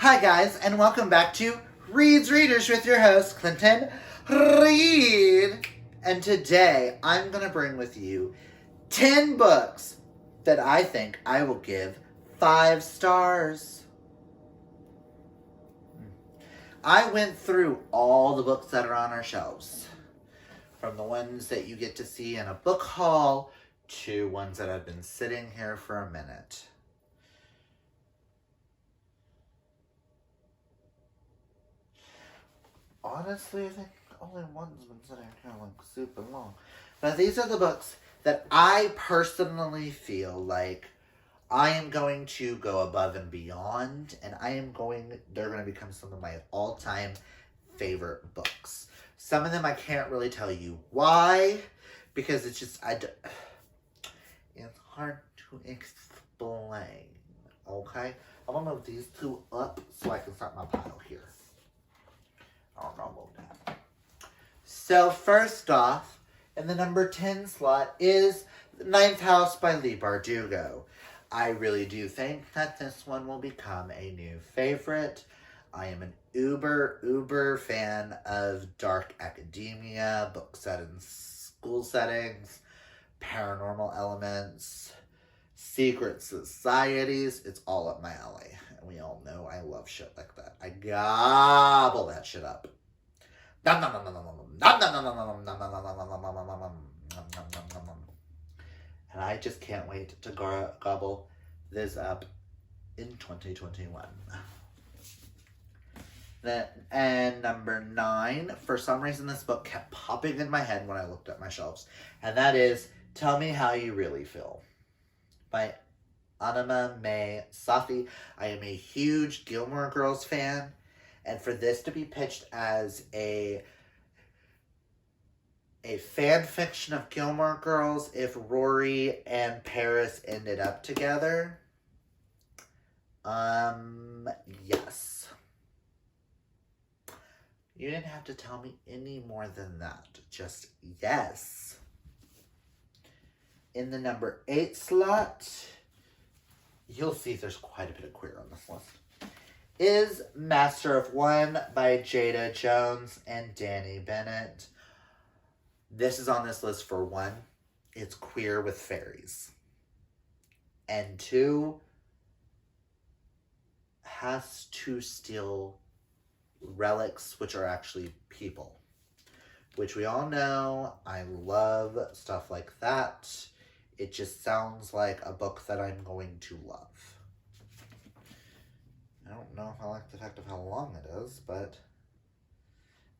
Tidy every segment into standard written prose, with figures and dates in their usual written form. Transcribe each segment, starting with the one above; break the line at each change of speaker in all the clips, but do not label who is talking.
Hi guys, and welcome back to Reed's Readers with your host, Clinton Reed. And today, I'm going to bring with you 10 books that I think I will give 5 stars. I went through all the books that are on our shelves. From the ones that you get to see in a book haul to ones that have been sitting here for a minute. Honestly, I think only one's been sitting here like super long. But these are the books that I personally feel like I am going to go above and beyond, and they're going to become some of my all-time favorite books. Some of them I can't really tell you why, because it's just, it's hard to explain, okay? I'm going to move these two up so I can start my pile here. So first off, in the number 10 slot is The Ninth House by Leigh Bardugo. I really do think that this one will become a new favorite. I am an uber fan of dark academia, books set in school settings, paranormal elements, secret societies. It's all up my alley. And we all know I love shit like that. I gobble that shit up. And I just can't wait to gobble this up in 2021. And number 9, for some reason this book kept popping in my head when I looked at my shelves. And that is Tell Me How You Really Feel by Anima May Safi. I am a huge Gilmore Girls fan. And for this to be pitched as a fan fiction of Gilmore Girls, if Rory and Paris ended up together, yes. You didn't have to tell me any more than that. Just yes. In the number 8 slot, you'll see there's quite a bit of queer on this list, is Master of One by Jada Jones and Danny Bennett. This is on this list for 1, it's queer with fairies. And 2, has to steal relics, which are actually people. Which we all know, I love stuff like that. It just sounds like a book that I'm going to love. I don't know if I like the fact of how long it is, but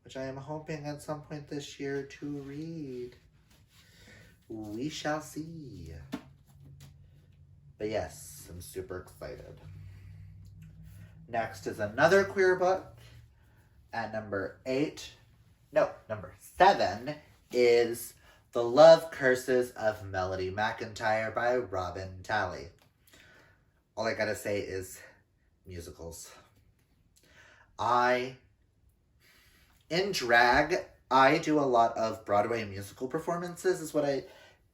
which I am hoping at some point this year to read. We shall see. But yes, I'm super excited. Next is another queer book. At number 7 is The Love Curses of Melody McIntyre by Robin Talley. All I gotta say is musicals. In drag, I do a lot of Broadway musical performances, is what I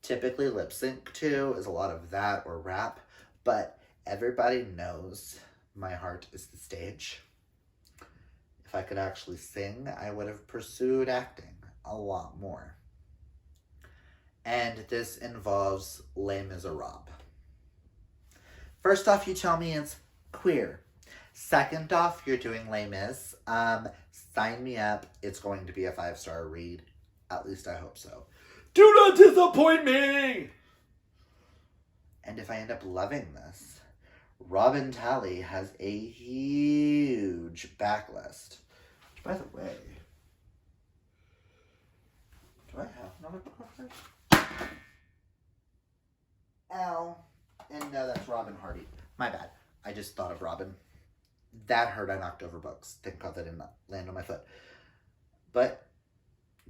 typically lip sync to, is a lot of that or rap, but everybody knows my heart is the stage. If I could actually sing, I would have pursued acting a lot more. And this involves Les Miserables. First off, you tell me it's queer. Second off, you're doing Les Mis. Sign me up. It's going to be a 5-star read. At least I hope so. Do not disappoint me! And if I end up loving this, Robin Talley has a huge backlist. Which, by the way, do I have another book over there? Ow. And no, that's Robin Hardy. My bad. I just thought of Robin. That hurt. I knocked over books. Thank God that didn't land on my foot. But,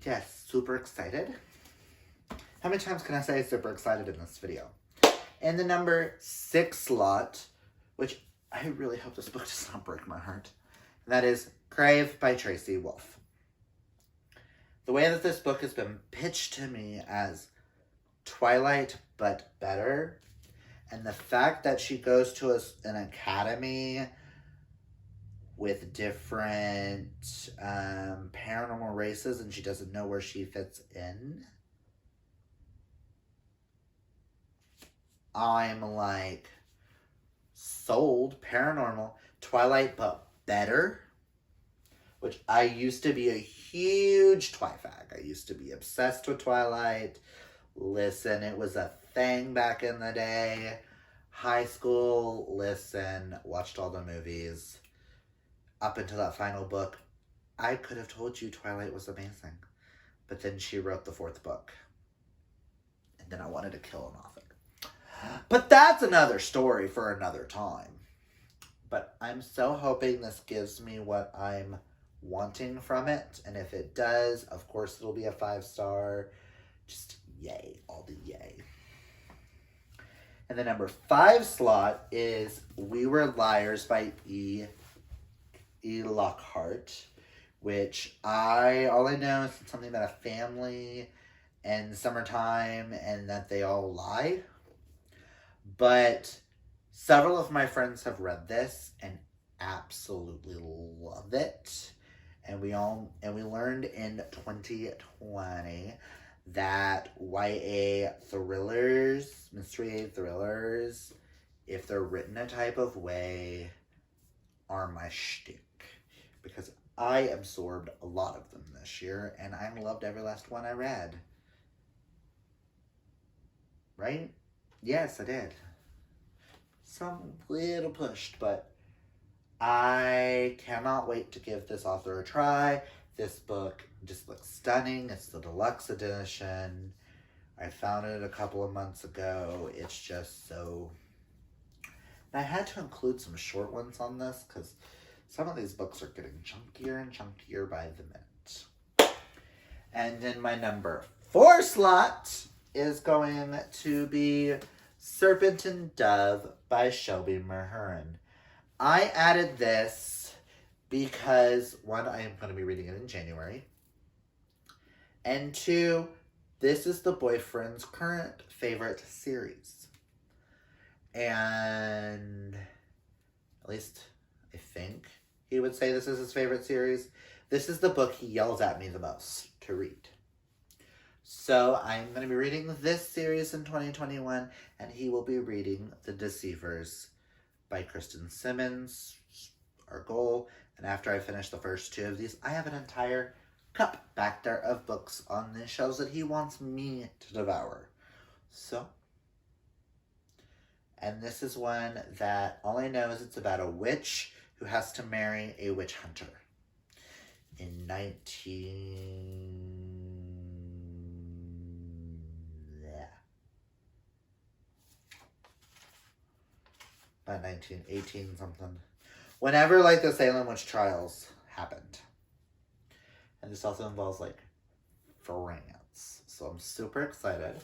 yes, super excited. How many times can I say super excited in this video? In the number 6 slot, which I really hope this book does not break my heart, and that is Crave by Tracy Wolff. The way that this book has been pitched to me as Twilight, but better, and the fact that she goes to an academy with different paranormal races, and she doesn't know where she fits in. I'm like sold. Paranormal. Twilight, but better. Which I used to be a huge Twi fag. I used to be obsessed with Twilight. Listen, it was a thing back in the day. High school, listen, watched all the movies. Up until that final book, I could have told you Twilight was amazing. But then she wrote the 4th book. And then I wanted to kill an author. But that's another story for another time. But I'm so hoping this gives me what I'm wanting from it. And if it does, of course it'll be a 5-star. Just yay, all the yay. And the number 5 slot is We Were Liars by E. Lockhart, which all I know is something about a family and summertime and that they all lie. But several of my friends have read this and absolutely love it. And we learned in 2020 that YA thrillers, mystery thrillers, if they're written a type of way, are my shtick. Because I absorbed a lot of them this year, and I loved every last one I read. Right? Yes, I did. Some little pushed, but I cannot wait to give this author a try. This book just looks stunning. It's the deluxe edition. I found it a couple of months ago. It's just so... And I had to include some short ones on this because some of these books are getting chunkier and chunkier by the minute. And then my number 4 slot is going to be Serpent and Dove by Shelby Mahurin. I added this because, 1, I am going to be reading it in January. And 2, this is the boyfriend's current favorite series. And at least I think he would say this is his favorite series. This is the book he yells at me the most to read. So I'm going to be reading this series in 2021, and he will be reading The Deceivers by Kristen Simmons, our goal. And after I finish the first 2 of these, I have an entire cup back there of books on the shelves that he wants me to devour. So, and this is one that all I know is it's about a witch who has to marry a witch hunter in 1918 something. Whenever like the Salem witch trials happened. And this also involves like France. So I'm super excited.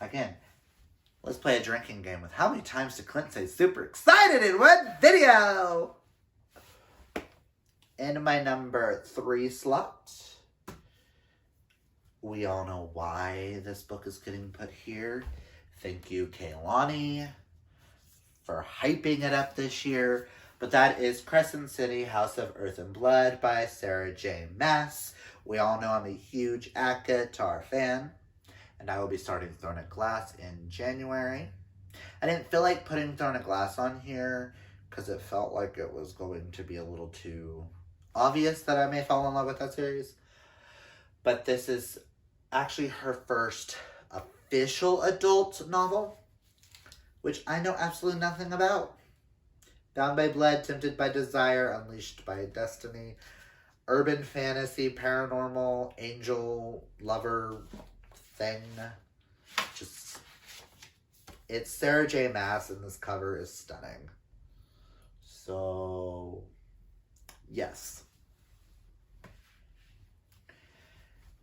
Again, let's play a drinking game with how many times did Clint say super excited in one video? In my number 3 slot, we all know why this book is getting put here. Thank you, Kaylani, for hyping it up this year. But that is Crescent City, House of Earth and Blood by Sarah J. Maas. We all know I'm a huge ACOTAR fan, and I will be starting Throne of Glass in January. I didn't feel like putting Throne of Glass on here because it felt like it was going to be a little too obvious that I may fall in love with that series. But this is actually her first official adult novel, which I know absolutely nothing about. Bound by Blood, Tempted by Desire, Unleashed by Destiny. Urban fantasy, paranormal, angel, lover thing. Just, it's Sarah J. Maas, and this cover is stunning. So, yes.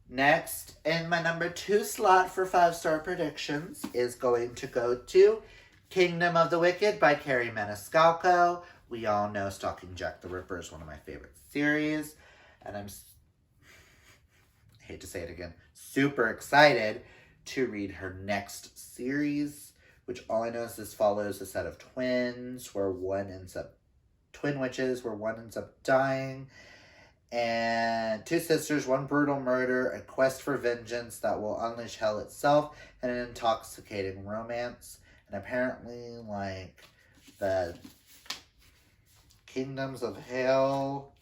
Next, in my number 2 slot for 5-star predictions is going to go to Kingdom of the Wicked by Carrie Maniscalco. We all know Stalking Jack the Ripper is one of my favorite series. And I hate to say it again, super excited to read her next series. Which all I know is this follows a set of twins where one ends up twin witches where one ends up dying, and two sisters, one brutal murder, a quest for vengeance that will unleash hell itself, and an intoxicating romance. And apparently, like, the Kingdoms of Hell,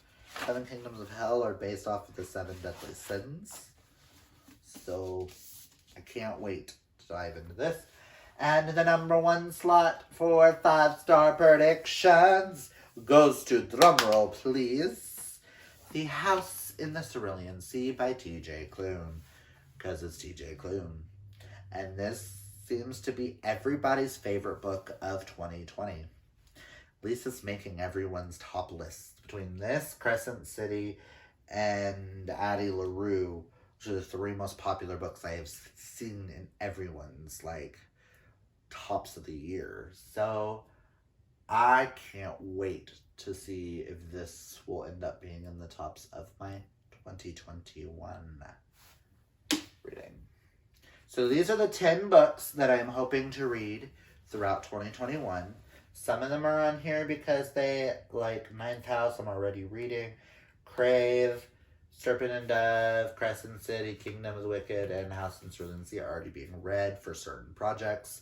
Seven Kingdoms of Hell are based off of the Seven Deadly Sins. So, I can't wait to dive into this. And the number one slot for 5-star predictions goes to, drumroll please, The House in the Cerulean Sea by T.J. Klune. Because it's T.J. Klune. And this seems to be everybody's favorite book of 2020. Lisa's making everyone's top list. Between this, Crescent City, and Addie LaRue, which are the three most popular books I have seen in everyone's, like, tops of the year. So, I can't wait to see if this will end up being in the tops of my 2021 reading. So these are the 10 books that I'm hoping to read throughout 2021. Some of them are on here because they, like, Ninth House I'm already reading. Crave, Serpent and Dove, Crescent City, Kingdom of the Wicked, and House in Cerulean Sea are already being read for certain projects.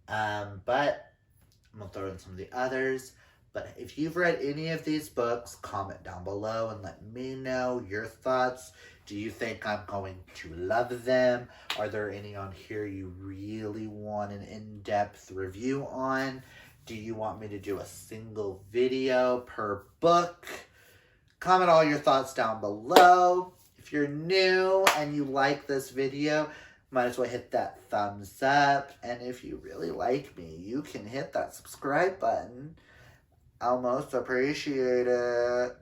But I'm going to throw in some of the others. But if you've read any of these books, comment down below and let me know your thoughts. Do you think I'm going to love them? Are there any on here you really want an in-depth review on? Do you want me to do a single video per book? Comment all your thoughts down below. If you're new and you like this video, might as well hit that thumbs up. And if you really like me, you can hit that subscribe button. I'll most appreciate it.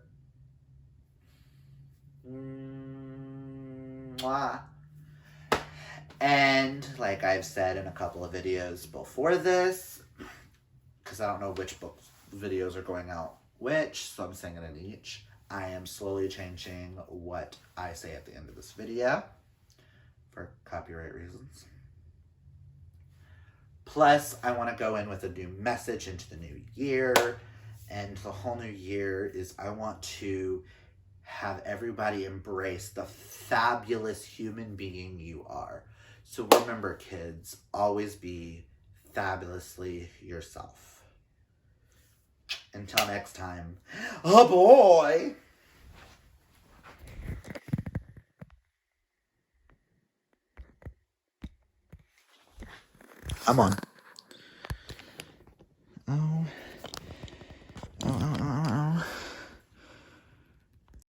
Mwah. And like I've said in a couple of videos before this, because I don't know which books videos are going out which, so I'm saying it in each. I am slowly changing what I say at the end of this video for copyright reasons. Plus, I want to go in with a new message into the new year. And the whole new year is I want to have everybody embrace the fabulous human being you are. So remember, kids, always be fabulously yourself. Until next time, oh boy! I'm on. Oh.